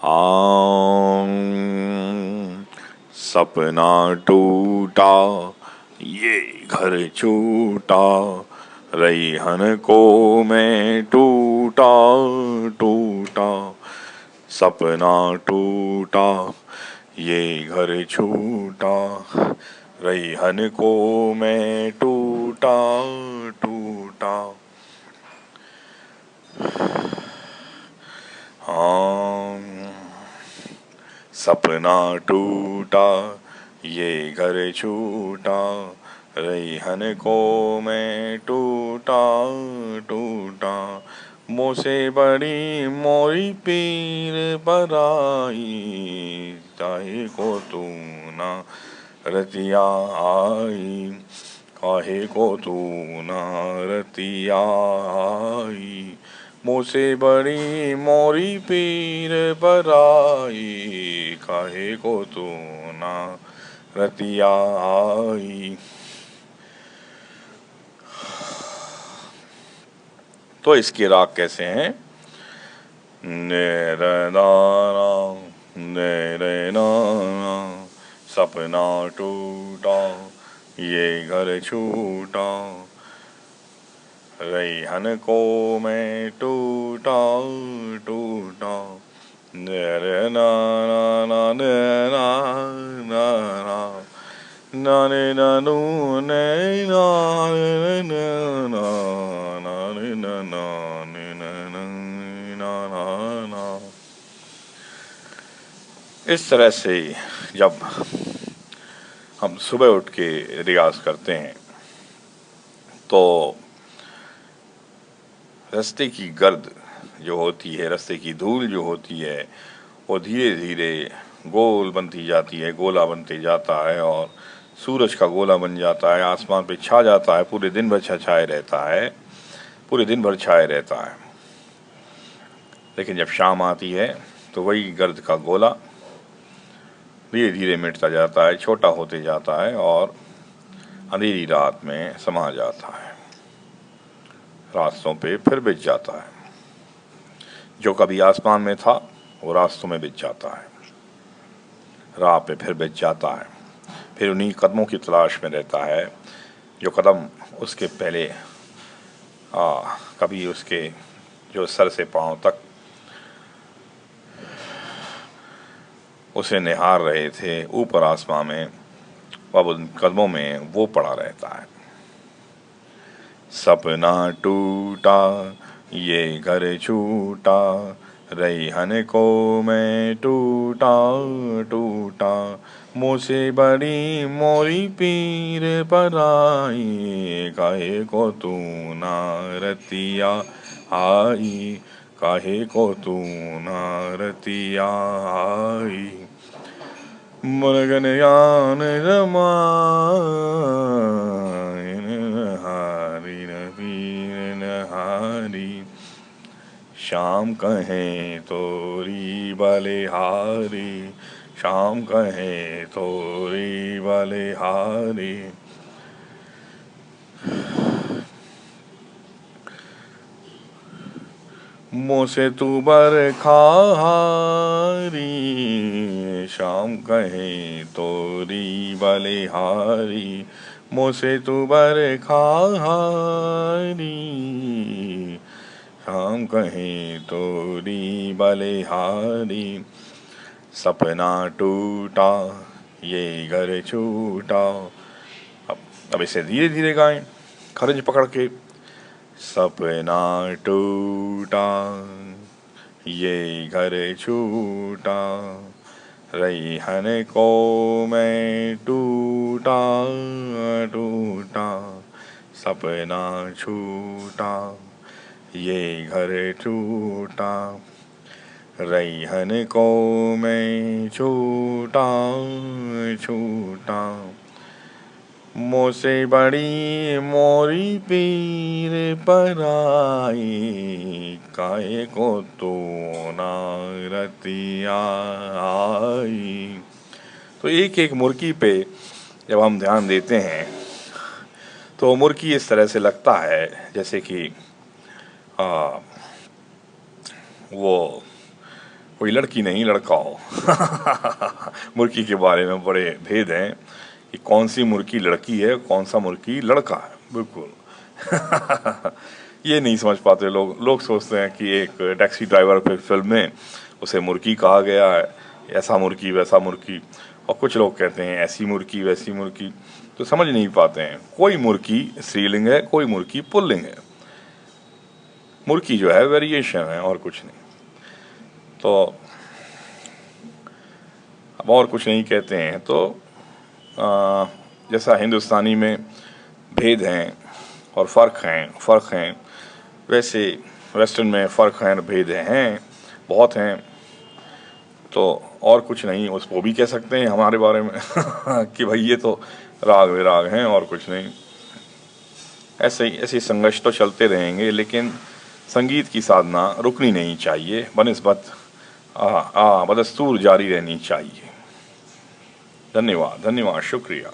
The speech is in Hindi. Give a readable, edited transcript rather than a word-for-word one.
हाँ, सपना टूटा, ये घर छूटा, रैहन को मैं टूटा टूटा। सपना टूटा, ये घर छूटा, रैहन को मैं टूटा टूटा। हाँ, सपना टूटा, ये घर छूटा, रैहन को मैं टूटा टूटा। मुझसे बड़ी मोरी पीर पराई, चाहे को तू ना रतिया आई, काहे को तू ना रतिया आई। मुझसे बड़ी मोरी पीर पराई, काहे को तू ना रतिया आई। तो इसके राग कैसे हैं? ने रे ना ने रे ना, सपना टूटा, ये घर छूटा, रैहन को मैं टूटा टूटा। ने रे ना ना ने ना ना ना ना ने ना नू ने ना ने ना ना ने ना ना ने ना ना ना। इस तरह से जब हम सुबह उठ के रियाज करते हैं तो रास्ते की गर्द जो होती है, रास्ते की धूल जो होती है, वो धीरे धीरे गोल बनती जाती है, गोला बनते जाता है और सूरज का गोला बन जाता है, आसमान पे छा जाता है, पूरे दिन भर छाए रहता है, पूरे दिन भर छाए रहता है। लेकिन जब शाम आती है तो वही गर्द का गोला धीरे धीरे मिटता जाता है, छोटा होते जाता है और अंधेरी रात में समा जाता है, रास्तों पे फिर बिछ जाता है। जो कभी आसमान में था वो रास्तों में बिछ जाता है, राह पे फिर बिछ जाता है, फिर उन्हीं कदमों की तलाश में रहता है जो कदम उसके पहले कभी उसके जो सर से पांव तक उसे निहार रहे थे ऊपर आसमान में, अब उन कदमों में वो पड़ा रहता है। सपना टूटा, ये घर छूटा, रैहन को मैं टूटा टूटा। मुझसे बड़ी मोरी पीर पराई, काहे को तू ना रतिया आई, काहे को तू ना रतिया आई। मुर्गन यान रमाइन, हारी न पीर नहारी, शाम कहें तोरी बलिहारी, शाम कहें तोरी बलिहारी। मुझसे तू बरखारी, शाम कहें तोरी बलिहारी, मुझसे तू बरखारी, शाम कहें तोरी बलिहारी। सपना टूटा, ये घर छूटा। अब इसे धीरे धीरे गाएं, खरंज पकड़ के। सपना टूटा, ये घर छूटा, रैहन को मैं टूटा टूटा। सपना छूटा, ये घर छूटा, रैहन को मैं छूटा छूटा। मुझसे बड़ी मोरी पीर पराई, काहे को तू ना रतिया आई। तो एक एक मुर्गी पे जब हम ध्यान देते हैं तो मुर्गी इस तरह से लगता है जैसे कि वो कोई लड़की नहीं लड़का हो। मुर्गी के बारे में बड़े भेद हैं कि कौन सी मुर्गी लड़की है, कौन सा मुर्गी लड़का है। बिल्कुल ये नहीं समझ पाते लोग सोचते हैं कि एक टैक्सी ड्राइवर पे फिल्म में उसे मुर्गी कहा गया है, ऐसा मुर्गी वैसा मुर्गी, और कुछ लोग कहते हैं ऐसी मुर्गी वैसी मुर्गी, तो समझ नहीं पाते हैं। कोई मुर्गी स्त्रीलिंग है, कोई मुर्गी पुल्लिंग है। मुर्गी जो है वेरिएशन है और कुछ नहीं। तो अब और कुछ नहीं कहते हैं तो जैसा हिंदुस्तानी में भेद हैं और फ़र्क हैं, वैसे वेस्टर्न में फ़र्क हैं, भेद हैं, बहुत हैं। तो और कुछ नहीं, उसको भी कह सकते हैं हमारे बारे में कि भाई ये तो राग विराग हैं और कुछ नहीं। ऐसे संघर्ष तो चलते रहेंगे, लेकिन संगीत की साधना रुकनी नहीं चाहिए, बनिस्बत बदस्तूर जारी रहनी चाहिए। धन्यवाद, शुक्रिया।